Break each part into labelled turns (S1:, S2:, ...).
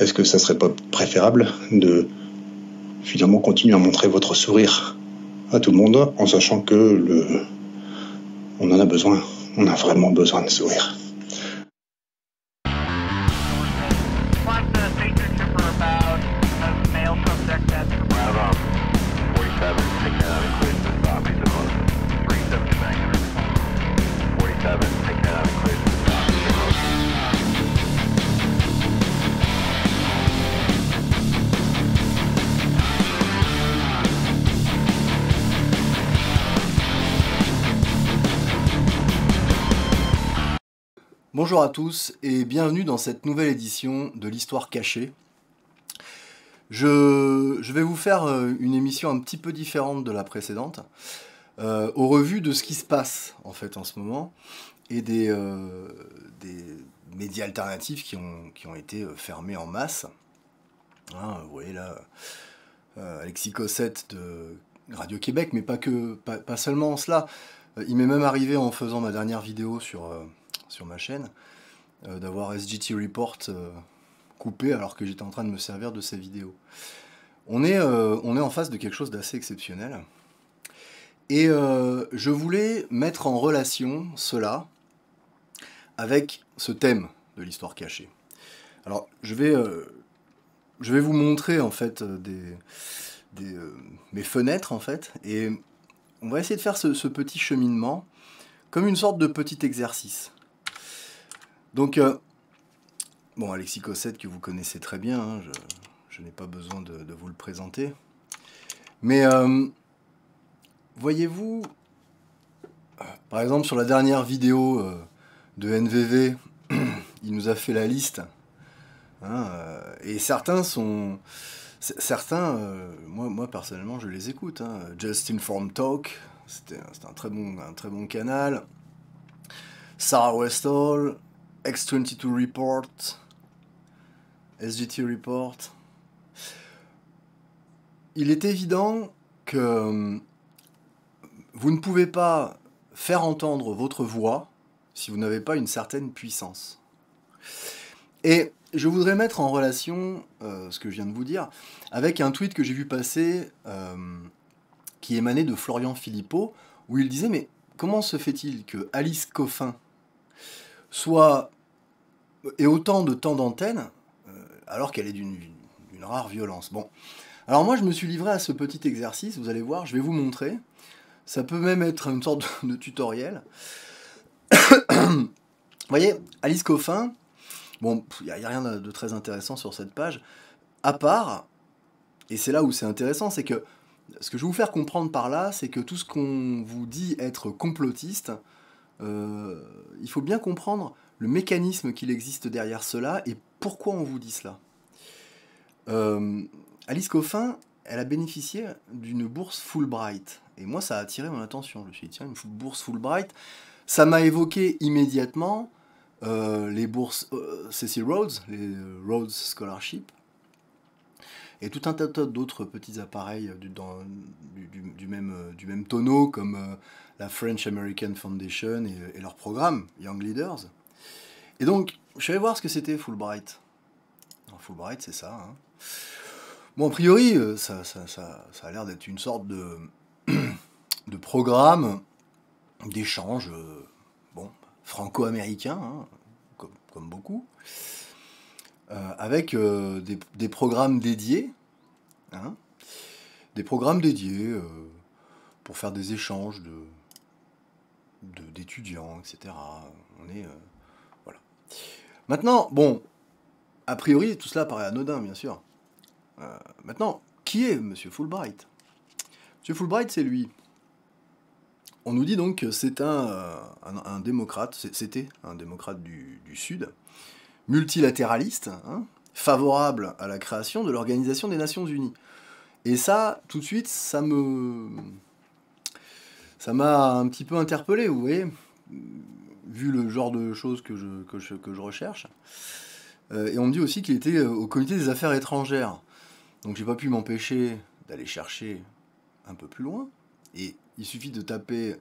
S1: est-ce que ça serait pas préférable de finalement continuer à montrer votre sourire à tout le monde en sachant que on en a besoin, on a vraiment besoin de sourire.
S2: Bonjour à tous et bienvenue dans cette nouvelle édition de l'Histoire cachée. Je vais vous faire une émission un petit peu différente de la précédente, au revu de ce qui se passe en fait en ce moment et des médias alternatifs qui ont été fermés en masse. Hein, vous voyez là, Alexis Cossette de Radio-Québec, mais pas seulement cela. Il m'est même arrivé en faisant ma dernière vidéo sur ma chaîne, d'avoir SGT Report coupé alors que j'étais en train de me servir de ces vidéos. On est en face de quelque chose d'assez exceptionnel. Et je voulais mettre en relation cela avec ce thème de l'histoire cachée. Alors, je vais vous montrer en fait mes fenêtres en fait, et on va essayer de faire ce petit cheminement comme une sorte de petit exercice. Donc, bon, Alexis Cossette, que vous connaissez très bien, hein, je n'ai pas besoin de vous le présenter. Mais, voyez-vous, par exemple, sur la dernière vidéo de NVV, il nous a fait la liste. Hein, et certains sont... moi personnellement, je les écoute. Hein. Just Informed Talk, c'était un très bon canal. Sarah Westall, X22 Report, SGT Report. Il est évident que vous ne pouvez pas faire entendre votre voix si vous n'avez pas une certaine puissance. Et je voudrais mettre en relation ce que je viens de vous dire avec un tweet que j'ai vu passer qui émanait de Florian Philippot, où il disait « Mais comment se fait-il que Alice Coffin ait autant de temps d'antenne alors qu'elle est d'une rare violence ?» Bon, alors moi je me suis livré à ce petit exercice, vous allez voir, je vais vous montrer. Ça peut même être une sorte de tutoriel. Vous voyez, Alice Coffin, bon, il n'y a rien de très intéressant sur cette page, à part, et c'est là où c'est intéressant, c'est que ce que je vais vous faire comprendre par là, c'est que tout ce qu'on vous dit être complotiste, il faut bien comprendre le mécanisme qu'il existe derrière cela et pourquoi on vous dit cela. Alice Coffin, elle a bénéficié d'une bourse Fulbright. Et moi, ça a attiré mon attention. Je me suis dit, tiens, une bourse Fulbright. Ça m'a évoqué immédiatement les bourses Cecil Rhodes, les Rhodes Scholarship, et tout un tas d'autres petits appareils du même tonneau, comme la French American Foundation et leur programme, Young Leaders. Et donc, je suis allé voir ce que c'était Fulbright. Alors, Fulbright, c'est ça. Hein. Bon, a priori, ça a l'air d'être une sorte de programme d'échange franco-américain, hein, comme beaucoup, avec des programmes dédiés, hein, pour faire des échanges d'étudiants, etc. Voilà. Maintenant, bon, a priori, tout cela paraît anodin, bien sûr. Maintenant, qui est M. Fulbright? M. Fulbright, c'est lui. On nous dit donc que c'est un démocrate, c'était un démocrate du Sud, multilatéraliste, hein, favorable à la création de l'Organisation des Nations Unies. Et ça, tout de suite, ça m'a un petit peu interpellé, vous voyez, vu le genre de choses que je recherche. Et on me dit aussi qu'il était au comité des affaires étrangères. Donc j'ai pas pu m'empêcher d'aller chercher un peu plus loin. Et il suffit de taper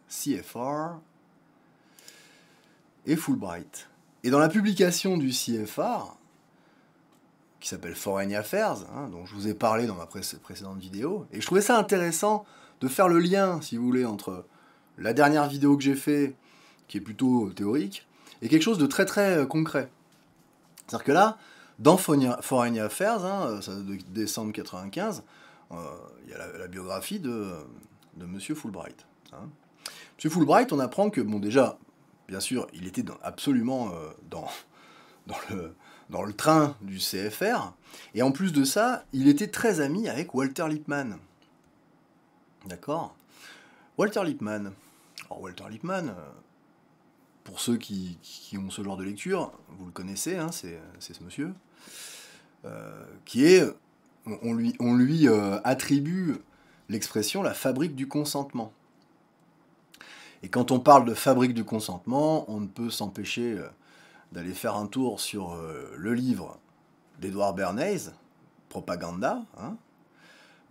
S2: CFR et Fulbright. Et dans la publication du CFR, qui s'appelle Foreign Affairs, hein, dont je vous ai parlé dans ma précédente vidéo. Et je trouvais ça intéressant de faire le lien, si vous voulez, entre la dernière vidéo que j'ai fait, qui est plutôt théorique, et quelque chose de très très concret. C'est-à-dire que là, dans Foreign Affairs, hein, ça date de décembre 95, il y a la biographie de M. Fulbright. Hein. M. Fulbright, on apprend que, bon, déjà, bien sûr, il était absolument dans le train du CFR, et en plus de ça, il était très ami avec Walter Lippmann. D'accord ? Walter Lippmann. Alors, Walter Lippmann, pour ceux qui ont ce genre de lecture, vous le connaissez, hein, c'est ce monsieur, qui est... On lui attribue l'expression la fabrique du consentement. Et quand on parle de fabrique du consentement, on ne peut s'empêcher d'aller faire un tour sur le livre d'Edward Bernays, Propaganda. Hein.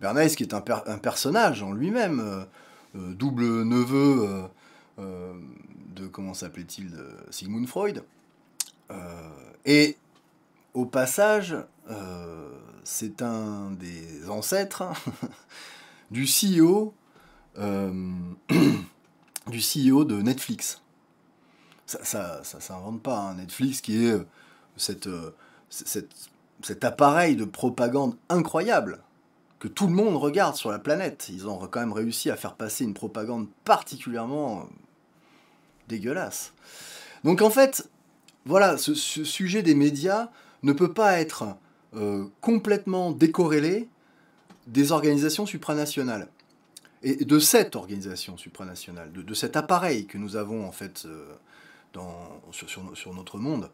S2: Bernays qui est un personnage en lui-même, double neveu de, comment s'appelait-il, de Sigmund Freud. Et au passage, c'est un des ancêtres du CEO de Netflix. Ça s'invente pas, hein. Netflix qui est cet appareil de propagande incroyable que tout le monde regarde sur la planète. Ils ont quand même réussi à faire passer une propagande particulièrement dégueulasse. Donc en fait, voilà, ce sujet des médias ne peut pas être complètement décorrélé des organisations supranationales. Et de cette organisation supranationale, de cet appareil que nous avons en fait sur notre monde,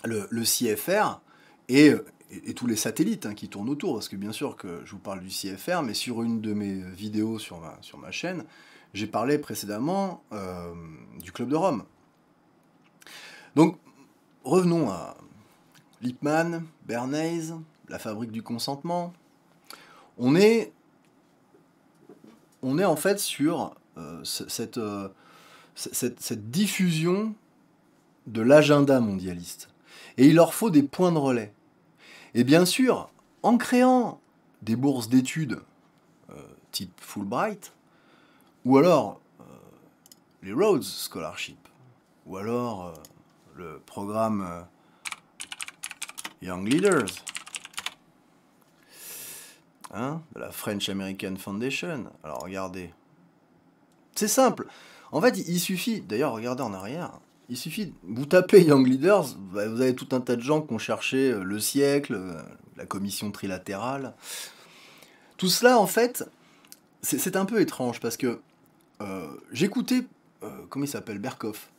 S2: le CFR et tous les satellites qui tournent autour, parce que bien sûr que je vous parle du CFR, mais sur une de mes vidéos sur ma chaîne, j'ai parlé précédemment du Club de Rome. Donc, revenons à Lippmann, Bernays, la fabrique du consentement. On est en fait sur cette diffusion de l'agenda mondialiste. Et il leur faut des points de relais. Et bien sûr, en créant des bourses d'études type Fulbright, ou alors les Rhodes Scholarship, ou alors le programme Young Leaders, de la French American Foundation. Alors regardez, c'est simple. En fait, il suffit, d'ailleurs regardez en arrière, il suffit, vous tapez Young Leaders, vous avez tout un tas de gens qui ont cherché le siècle, la commission trilatérale. Tout cela, en fait, c'est un peu étrange, parce que j'écoutais, comment il s'appelle, Berkoff.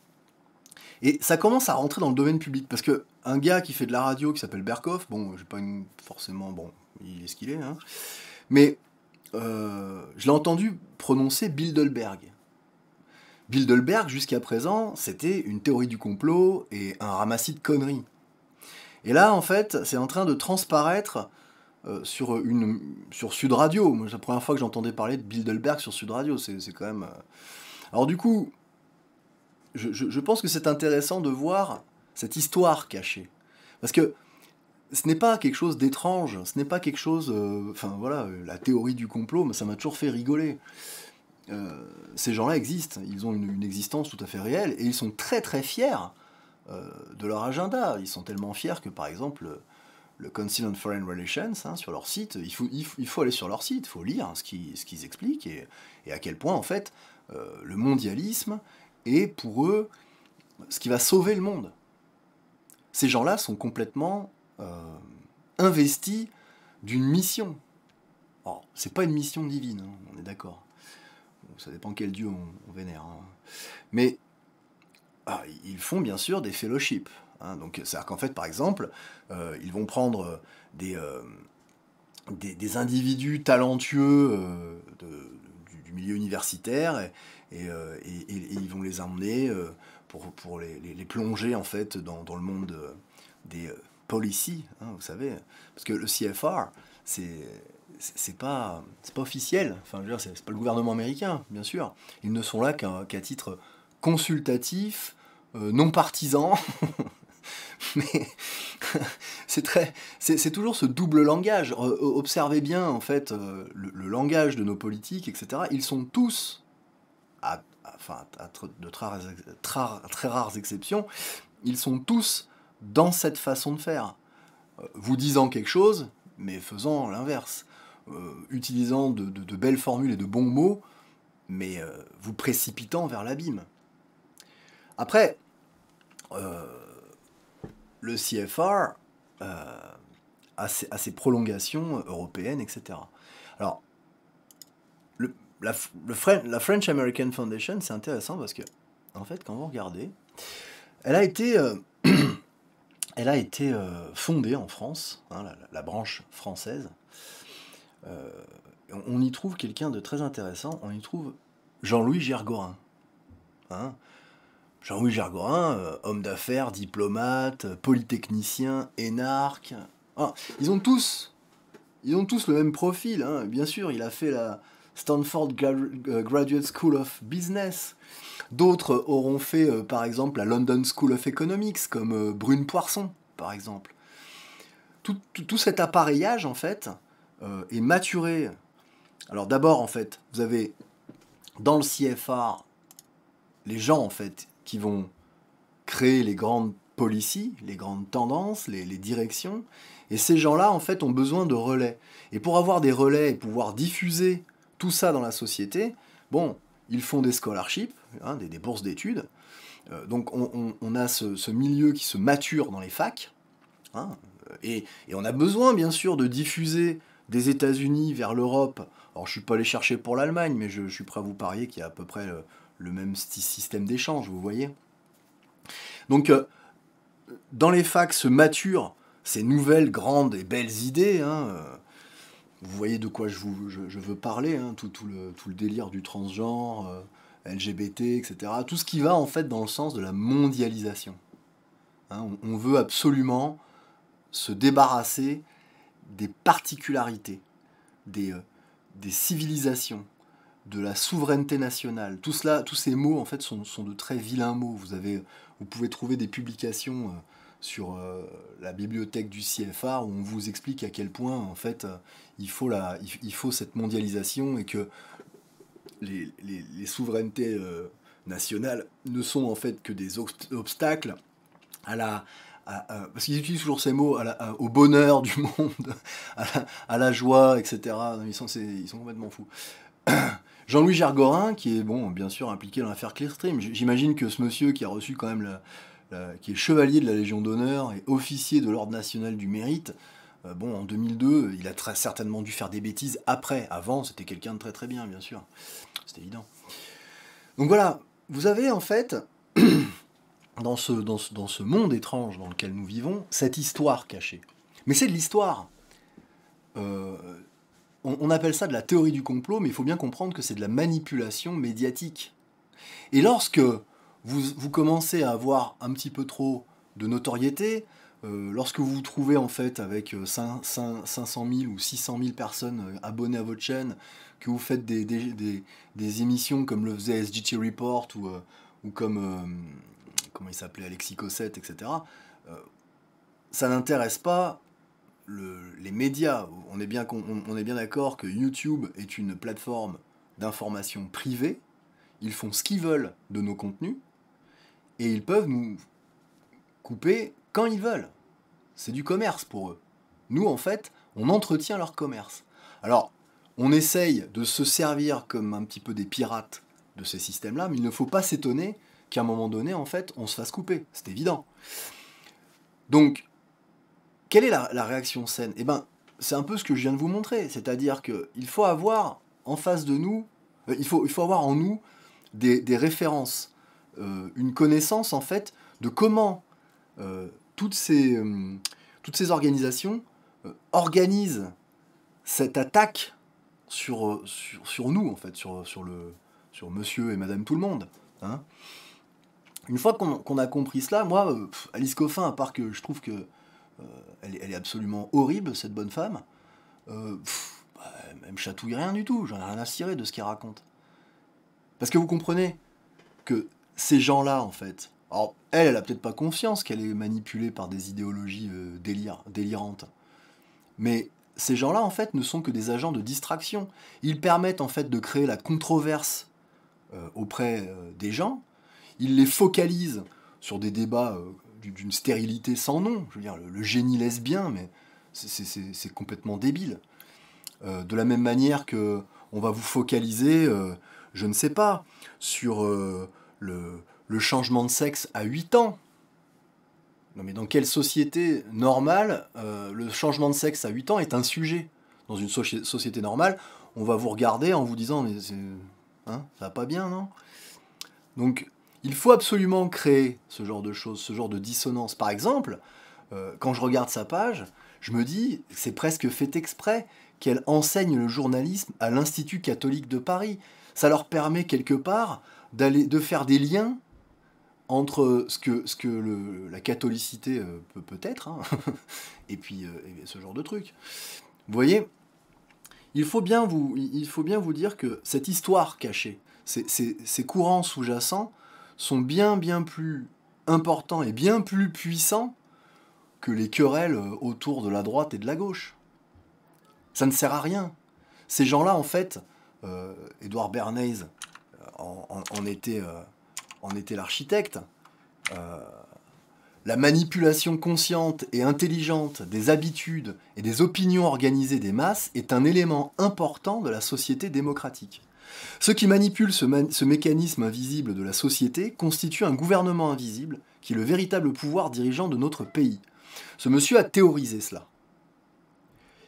S2: Et ça commence à rentrer dans le domaine public, parce que un gars qui fait de la radio, qui s'appelle Berkoff, bon, j'ai pas forcément, bon, il est ce qu'il est, hein, mais je l'ai entendu prononcer Bilderberg. Bilderberg, jusqu'à présent, c'était une théorie du complot et un ramassis de conneries. Et là, en fait, c'est en train de transparaître sur Sud Radio. Moi, c'est la première fois que j'entendais parler de Bilderberg sur Sud Radio, c'est quand même... Alors du coup, je pense que c'est intéressant de voir cette histoire cachée. Parce que ce n'est pas quelque chose d'étrange, ce n'est pas quelque chose... Enfin voilà, la théorie du complot, mais ça m'a toujours fait rigoler. Ces gens-là existent, ils ont une existence tout à fait réelle, et ils sont très très fiers de leur agenda. Ils sont tellement fiers que, par exemple, le Council on Foreign Relations, sur leur site, il faut aller sur leur site, il faut lire ce qu'ils expliquent, et à quel point, en fait, le mondialisme est pour eux ce qui va sauver le monde. Ces gens-là sont complètement investis d'une mission. Alors, c'est pas une mission divine, on est d'accord. Ça dépend quel dieu on vénère. Mais ils font bien sûr des fellowships. Donc, c'est-à-dire qu'en fait, par exemple, ils vont prendre des individus talentueux du milieu universitaire et ils vont les emmener pour les plonger en fait dans le monde des policy, vous savez. Parce que le CFR, c'est pas officiel, enfin je veux dire, c'est pas le gouvernement américain, bien sûr. Ils ne sont là qu'à titre consultatif, non partisan, mais c'est toujours ce double langage. Observez bien, en fait, le langage de nos politiques, etc. Ils sont tous, de très rares exceptions, ils sont tous dans cette façon de faire. Vous disant quelque chose, mais faisant l'inverse. Utilisant de belles formules et de bons mots, mais vous précipitant vers l'abîme. Après, le CFR a ses prolongations européennes, etc. Alors, la French American Foundation, c'est intéressant parce que, en fait, quand vous regardez, elle a été fondée en France, hein, la branche française. On y trouve quelqu'un de très intéressant, on y trouve Jean-Louis Gergorin. Hein, Jean-Louis Gergorin, homme d'affaires, diplomate, polytechnicien, énarque. Ah, ils ont tous le même profil. Hein. Bien sûr, il a fait la Stanford Graduate School of Business. D'autres auront fait, par exemple, la London School of Economics, comme Brune Poisson, par exemple. Tout cet appareillage, en fait, est maturé. Alors d'abord, en fait, vous avez dans le CFR les gens, en fait, qui vont créer les grandes policies, les grandes tendances, les directions. Et ces gens-là, en fait, ont besoin de relais. Et pour avoir des relais et pouvoir diffuser tout ça dans la société, bon, ils font des scholarships, hein, des bourses d'études. Donc on a ce milieu qui se mature dans les facs. Hein, et on a besoin, bien sûr, de diffuser des États-Unis vers l'Europe. Alors, je ne suis pas allé chercher pour l'Allemagne, mais je suis prêt à vous parier qu'il y a à peu près le même système d'échange, vous voyez. Donc, dans les facs se maturent ces nouvelles, grandes et belles idées. Hein, vous voyez de quoi je veux parler, hein, tout le délire du transgenre, LGBT, etc. Tout ce qui va, en fait, dans le sens de la mondialisation. Hein, on veut absolument se débarrasser des particularités, des civilisations, de la souveraineté nationale. Tout cela, tous ces mots, en fait, sont de très vilains mots. Vous pouvez trouver des publications sur la bibliothèque du CFR où on vous explique à quel point, en fait, il faut cette mondialisation et que les souverainetés nationales ne sont, en fait, que des obstacles parce qu'ils utilisent toujours ces mots, au bonheur du monde, à la joie, etc. Ils sont complètement fous. Jean-Louis Gergorin, qui est, bon, bien sûr, impliqué dans l'affaire Clearstream. J'imagine que ce monsieur qui a reçu quand même qui est chevalier de la Légion d'honneur et officier de l'Ordre national du mérite, bon, en 2002, il a très certainement dû faire des bêtises après. Avant, c'était quelqu'un de très très bien, bien sûr. C'est évident. Donc voilà, vous avez en fait... Dans ce monde étrange dans lequel nous vivons, cette histoire cachée. Mais c'est de l'histoire. On appelle ça de la théorie du complot, mais il faut bien comprendre que c'est de la manipulation médiatique. Et lorsque vous commencez à avoir un petit peu trop de notoriété, lorsque vous vous trouvez en fait avec 500 000 ou 600 000 personnes abonnées à votre chaîne, que vous faites des émissions comme le faisait SGT Report ou comme... comment il s'appelait, Alexis Cossette, etc., ça n'intéresse pas les médias. On est bien d'accord que YouTube est une plateforme d'information privée. Ils font ce qu'ils veulent de nos contenus et ils peuvent nous couper quand ils veulent. C'est du commerce pour eux. Nous, en fait, on entretient leur commerce. Alors, on essaye de se servir comme un petit peu des pirates de ces systèmes-là, mais il ne faut pas s'étonner qu'à un moment donné, en fait, on se fasse couper. C'est évident. Donc, quelle est la réaction saine ? Eh bien, c'est un peu ce que je viens de vous montrer. C'est-à-dire qu'il faut avoir en face de nous, il faut avoir en nous des références, une connaissance, en fait, de comment toutes ces organisations organisent cette attaque sur nous, en fait, sur monsieur et madame tout le monde. Hein. Une fois qu'on a compris cela, moi, Alice Coffin, à part que je trouve que elle est absolument horrible, cette bonne femme, elle me chatouille rien du tout, j'en ai rien à cirer de ce qu'elle raconte. Parce que vous comprenez que ces gens-là, en fait, Alors, elle a peut-être pas conscience qu'elle est manipulée par des idéologies délirantes. Mais ces gens-là, en fait, ne sont que des agents de distraction. Ils permettent, en fait, de créer la controverse auprès des gens. Ils les focalisent sur des débats d'une stérilité sans nom. Je veux dire, le génie lesbien, mais c'est complètement débile. De la même manière que on va vous focaliser, je ne sais pas, sur le changement de sexe à 8 ans. Non mais dans quelle société normale, le changement de sexe à 8 ans est un sujet? Dans une société normale, on va vous regarder en vous disant, mais hein, ça va pas bien, non? Donc, il faut absolument créer ce genre de choses, ce genre de dissonance. Par exemple, quand je regarde sa page, je me dis, c'est presque fait exprès qu'elle enseigne le journalisme à l'Institut catholique de Paris. Ça leur permet quelque part de faire des liens entre ce que la catholicité peut être, hein, et puis et ce genre de truc. Vous voyez, il faut bien vous dire que cette histoire cachée, ces courants sous-jacents sont bien plus importants et bien plus puissants que les querelles autour de la droite et de la gauche. Ça ne sert à rien. Ces gens-là, en fait, Édouard Bernays en était l'architecte. La manipulation consciente et intelligente des habitudes et des opinions organisées des masses est un élément important de la société démocratique. Ceux qui manipulent ce mécanisme invisible de la société constituent un gouvernement invisible qui est le véritable pouvoir dirigeant de notre pays. Ce monsieur a théorisé cela.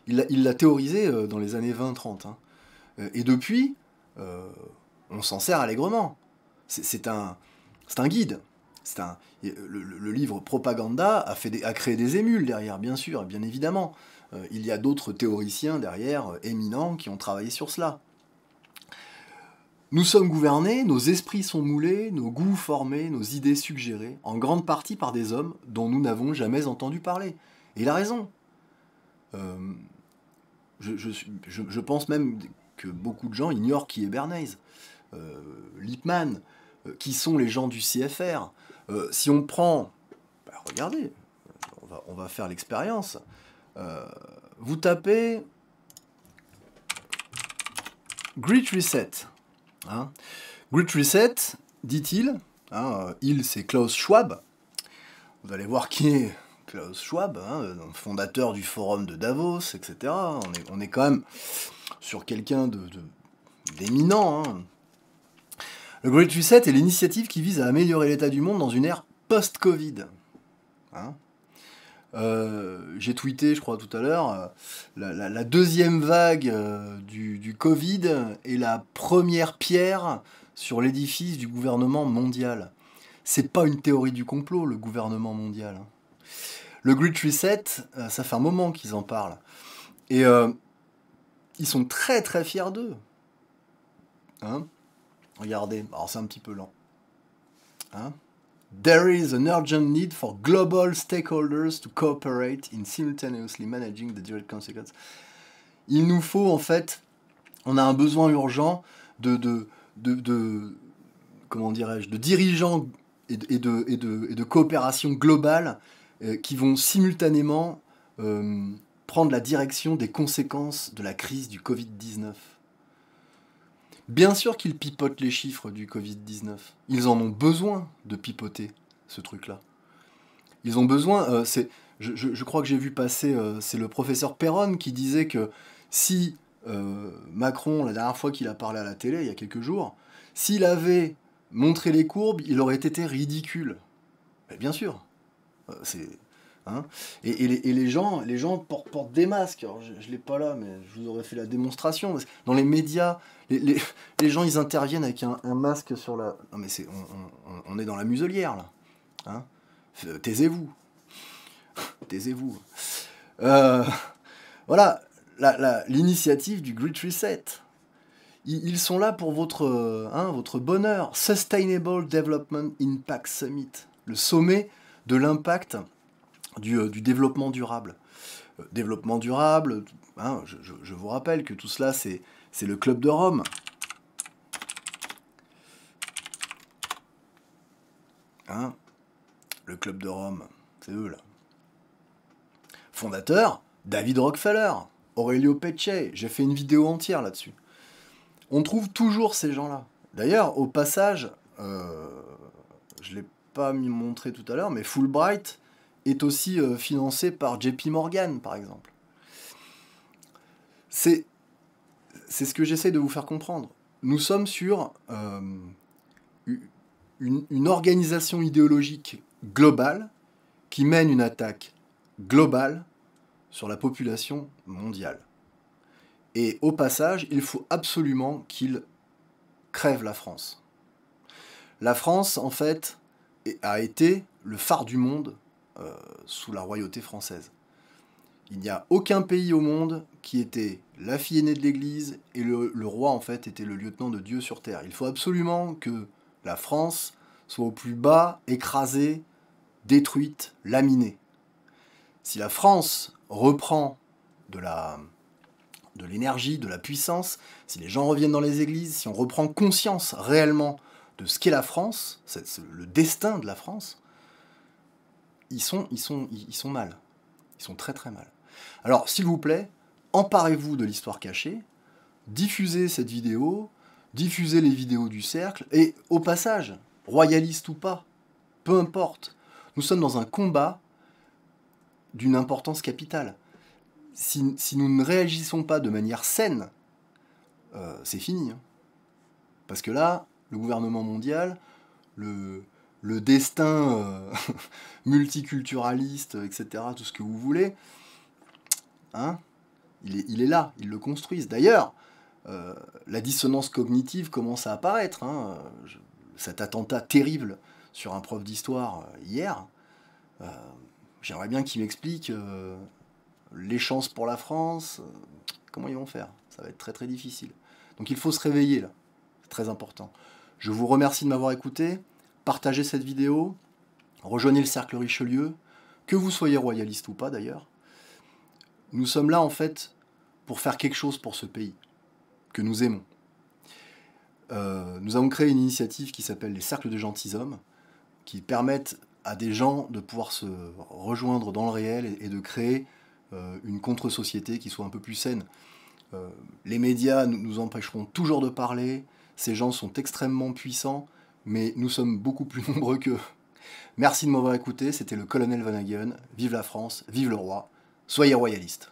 S2: Il l'a théorisé dans les années 20-30. Hein. Et depuis, on s'en sert allègrement. C'est un guide. Le livre Propaganda a créé des émules derrière, bien sûr, bien évidemment. Il y a d'autres théoriciens derrière, éminents, qui ont travaillé sur cela. Nous sommes gouvernés, nos esprits sont moulés, nos goûts formés, nos idées suggérées, en grande partie par des hommes dont nous n'avons jamais entendu parler. Et il a raison. Je pense même que beaucoup de gens ignorent qui est Bernays, Lippmann, qui sont les gens du CFR. Si on prend... regardez, on va faire l'expérience. Vous tapez Great Reset. Hein. Great Reset, dit-il, hein, il c'est Klaus Schwab. Vous allez voir qui est Klaus Schwab, hein, fondateur du forum de Davos, etc. On est quand même sur quelqu'un d'éminent. Hein. Le Great Reset est l'initiative qui vise à améliorer l'état du monde dans une ère post-Covid. Hein. J'ai tweeté, je crois, tout à l'heure, la deuxième vague du Covid est la première pierre sur l'édifice du gouvernement mondial. C'est pas une théorie du complot, le gouvernement mondial. Hein. Le Great Reset, ça fait un moment qu'ils en parlent. Et ils sont très très fiers d'eux. Hein. Regardez, alors c'est un petit peu lent. Hein. There is an urgent need for global stakeholders to cooperate in simultaneously managing the direct consequences. Il nous faut, en fait, on a un besoin urgent comment dirais-je, de dirigeants et de coopération globale qui vont simultanément prendre la direction des conséquences de la crise du Covid-19. Bien sûr qu'ils pipotent les chiffres du Covid-19. Ils en ont besoin de pipoter ce truc-là. Ils ont besoin... je crois que j'ai vu passer... c'est le professeur Perron qui disait que si Macron, la dernière fois qu'il a parlé à la télé, il y a quelques jours, s'il avait montré les courbes, il aurait été ridicule. Mais bien sûr. Hein, et les gens portent des masques. Alors, je ne l'ai pas là, mais je vous aurais fait la démonstration. Dans les médias, les gens, ils interviennent avec un masque sur la... Non, mais on est dans la muselière, là. Hein, taisez-vous. Taisez-vous. Voilà, l'initiative du Great Reset. Ils sont là pour votre bonheur. Sustainable Development Impact Summit. Le sommet de l'impact du développement durable. Développement durable, hein, je vous rappelle que tout cela, c'est le Club de Rome. Hein, le Club de Rome, c'est eux là. Fondateur, David Rockefeller, Aurelio Peccei, j'ai fait une vidéo entière là-dessus. On trouve toujours ces gens-là. D'ailleurs, au passage, je ne l'ai pas montré tout à l'heure, mais Fulbright est aussi financé par JP Morgan, par exemple. C'est ce que j'essaie de vous faire comprendre. Nous sommes sur une organisation idéologique globale qui mène une attaque globale sur la population mondiale. Et au passage, il faut absolument qu'il crève la France. La France, en fait, a été le phare du monde sous la royauté française. Il n'y a aucun pays au monde qui était la fille aînée de l'Église et le roi, en fait, était le lieutenant de Dieu sur terre. Il faut absolument que la France soit au plus bas, écrasée, détruite, laminée. Si la France reprend de l'énergie, de la puissance, si les gens reviennent dans les églises, si on reprend conscience réellement de ce qu'est la France, le destin de la France, ils sont mal. Ils sont très très mal. Alors, s'il vous plaît, emparez-vous de l'histoire cachée, diffusez cette vidéo, diffusez les vidéos du cercle, et au passage, royaliste ou pas, peu importe, nous sommes dans un combat d'une importance capitale. Si nous ne réagissons pas de manière saine, c'est fini. Hein. Parce que là, le gouvernement mondial, le destin multiculturaliste, etc., tout ce que vous voulez, hein, il est là, ils le construisent. D'ailleurs, la dissonance cognitive commence à apparaître. Hein. Cet attentat terrible sur un prof d'histoire hier, j'aimerais bien qu'il m'explique les chances pour la France, comment ils vont faire. Ça va être très très difficile. Donc il faut se réveiller là, c'est très important. Je vous remercie de m'avoir écouté, partagez cette vidéo, rejoignez le cercle Richelieu, que vous soyez royaliste ou pas d'ailleurs. Nous sommes là en fait pour faire quelque chose pour ce pays que nous aimons. Nous avons créé une initiative qui s'appelle les cercles de gentilshommes, qui permettent à des gens de pouvoir se rejoindre dans le réel et de créer une contre-société qui soit un peu plus saine. Les médias nous empêcheront toujours de parler, ces gens sont extrêmement puissants, mais nous sommes beaucoup plus nombreux qu'eux. Merci de m'avoir écouté, c'était le colonel Van Hagen, vive la France, vive le roi, soyez royalistes.